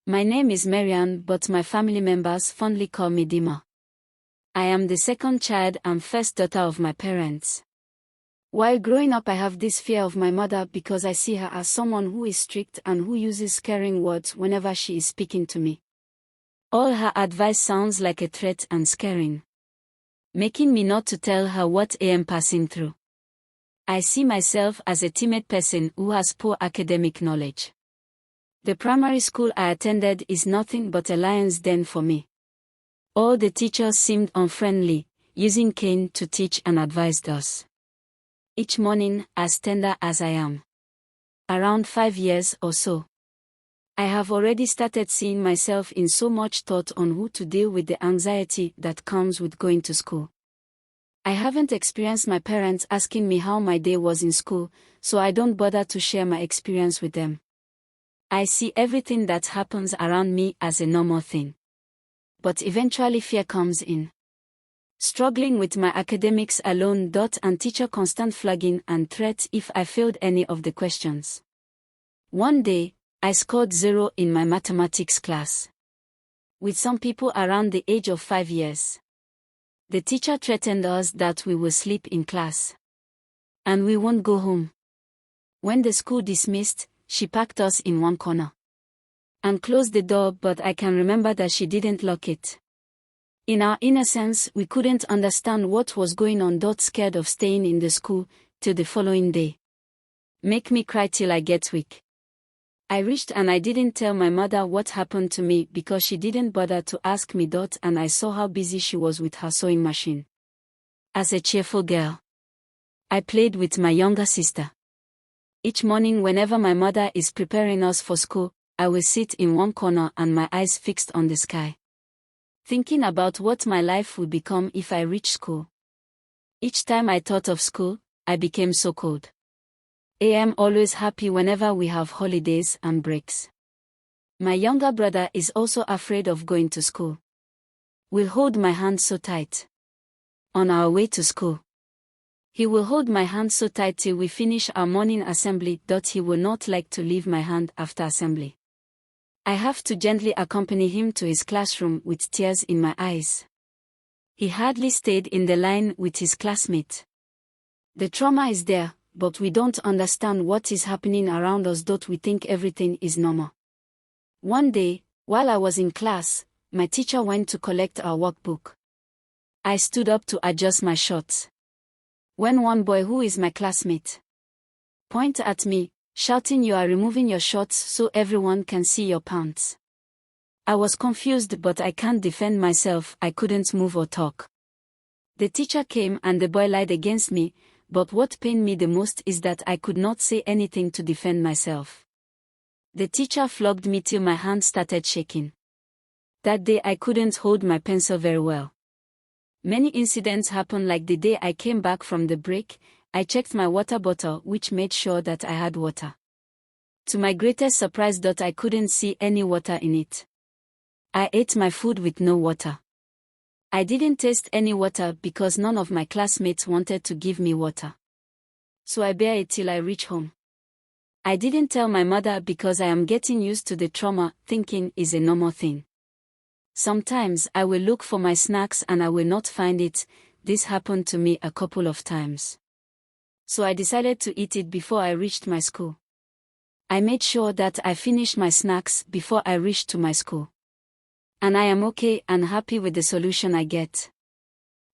My name is Marian, but my family members fondly call me Dimma. I am the second child and first daughter of my parents. While growing up, I have this fear of my mother because I see her as someone who is strict and who uses scaring words whenever she is speaking to me. All her advice sounds like a threat and scaring, making me not to tell her what I am passing through. I see myself as a timid person who has poor academic knowledge. The primary school I attended is nothing but a lion's den for me. All the teachers seemed unfriendly, using cane to teach and advised us. Each morning, as tender as I am, around 5 years or so, I have already started seeing myself in so much thought on who to deal with the anxiety that comes with going to school. I haven't experienced my parents asking me how my day was in school, so I don't bother to share my experience with them. I see everything that happens around me as a normal thing. But eventually fear comes in. Struggling with my academics alone. And teacher constant flagging and threat if I failed any of the questions. One day, I scored 0 in my mathematics class. With some people around the age of 5 years. The teacher threatened us that we will sleep in class. And we won't go home. When the school dismissed, she packed us in one corner. And closed the door, but I can remember that she didn't lock it. In our innocence, we couldn't understand what was going on. Scared of staying in the school, till the following day. Make me cry till I get weak. I reached and I didn't tell my mother what happened to me because she didn't bother to ask me. And I saw how busy she was with her sewing machine. As a cheerful girl, I played with my younger sister. Each morning whenever my mother is preparing us for school, I will sit in one corner and my eyes fixed on the sky, thinking about what my life would become if I reached school. Each time I thought of school, I became so cold. I am always happy whenever we have holidays and breaks. My younger brother is also afraid of going to school. We'll hold my hand so tight. On our way to school, he will hold my hand so tight till we finish our morning assembly. He will not like to leave my hand after assembly. I have to gently accompany him to his classroom with tears in my eyes. He hardly stayed in the line with his classmate. The trauma is there, but we don't understand what is happening around us. We think everything is normal. One day, while I was in class, my teacher went to collect our workbook. I stood up to adjust my shorts, when one boy who is my classmate pointed at me, shouting, "You are removing your shorts so everyone can see your pants." I was confused, but I can't defend myself. I couldn't move or talk. The teacher came and the boy lied against me, but what pained me the most is that I could not say anything to defend myself. The teacher flogged me till my hand started shaking. That day I couldn't hold my pencil very well. Many incidents happened, like the day I came back from the break. I checked my water bottle, which made sure that I had water. To my greatest surprise, I couldn't see any water in it. I ate my food with no water. I didn't taste any water because none of my classmates wanted to give me water. So I bear it till I reach home. I didn't tell my mother because I am getting used to the trauma, thinking is a normal thing. Sometimes I will look for my snacks and I will not find it. This happened to me a couple of times. So I decided to eat it before I reached my school. I made sure that I finished my snacks before I reached to my school. And I am okay and happy with the solution I get.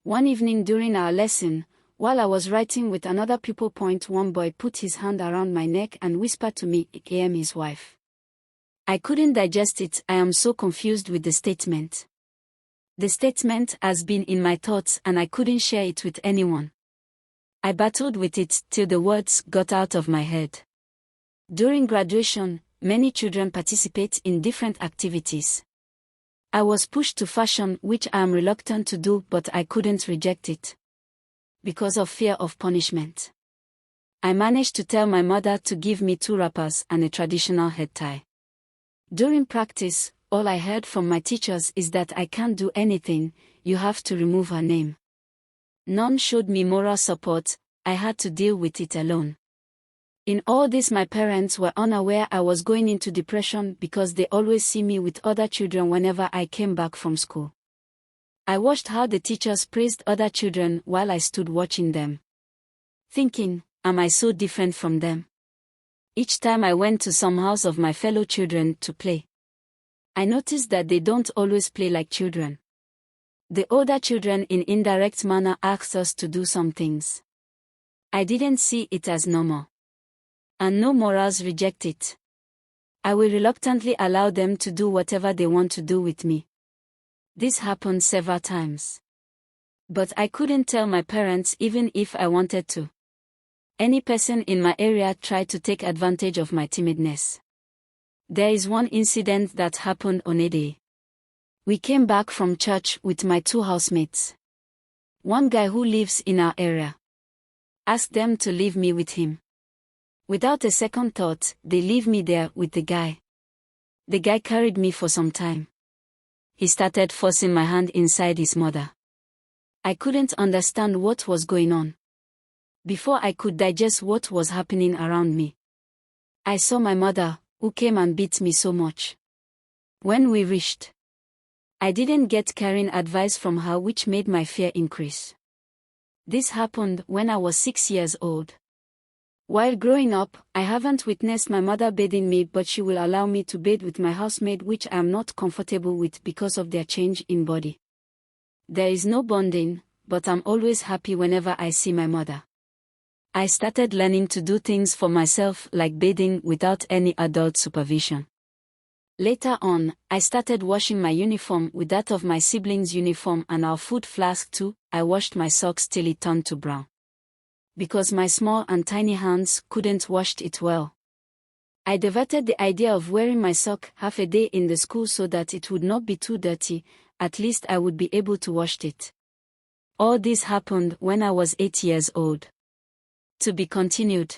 One evening during our lesson, while I was writing with another pupil point, one boy put his hand around my neck and whispered to me, "I am his wife." I couldn't digest it. I am so confused with the statement. The statement has been in my thoughts and I couldn't share it with anyone. I battled with it till the words got out of my head. During graduation, many children participate in different activities. I was pushed to fashion, which I am reluctant to do, but I couldn't reject it because of fear of punishment. I managed to tell my mother to give me 2 wrappers and a traditional head tie. During practice, all I heard from my teachers is that I can't do anything, you have to remove her name. None showed me moral support. I had to deal with it alone. In all this, my parents were unaware I was going into depression because they always see me with other children whenever I came back from school. I watched how the teachers praised other children while I stood watching them, thinking, am I so different from them? Each time I went to some house of my fellow children to play, I noticed that they don't always play like children. The older children in indirect manner asked us to do some things. I didn't see it as normal. And no morals reject it. I will reluctantly allow them to do whatever they want to do with me. This happened several times. But I couldn't tell my parents even if I wanted to. Any person in my area tried to take advantage of my timidness. There is one incident that happened on a day. We came back from church with my 2 housemates. One guy who lives in our area asked them to leave me with him. Without a second thought, they leave me there with the guy. The guy carried me for some time. He started forcing my hand inside his mother. I couldn't understand what was going on. Before I could digest what was happening around me, I saw my mother, who came and beat me so much. When we reached, I didn't get caring advice from her, which made my fear increase. This happened when I was 6 years old. While growing up, I haven't witnessed my mother bathing me, but she will allow me to bathe with my housemate, which I am not comfortable with because of their change in body. There is no bonding, but I'm always happy whenever I see my mother. I started learning to do things for myself, like bathing without any adult supervision. Later on, I started washing my uniform with that of my siblings' uniform and our food flask too. I washed my socks till it turned to brown, because my small and tiny hands couldn't wash it well. I diverted the idea of wearing my sock half a day in the school so that it would not be too dirty, at least I would be able to wash it. All this happened when I was 8 years old. To be continued.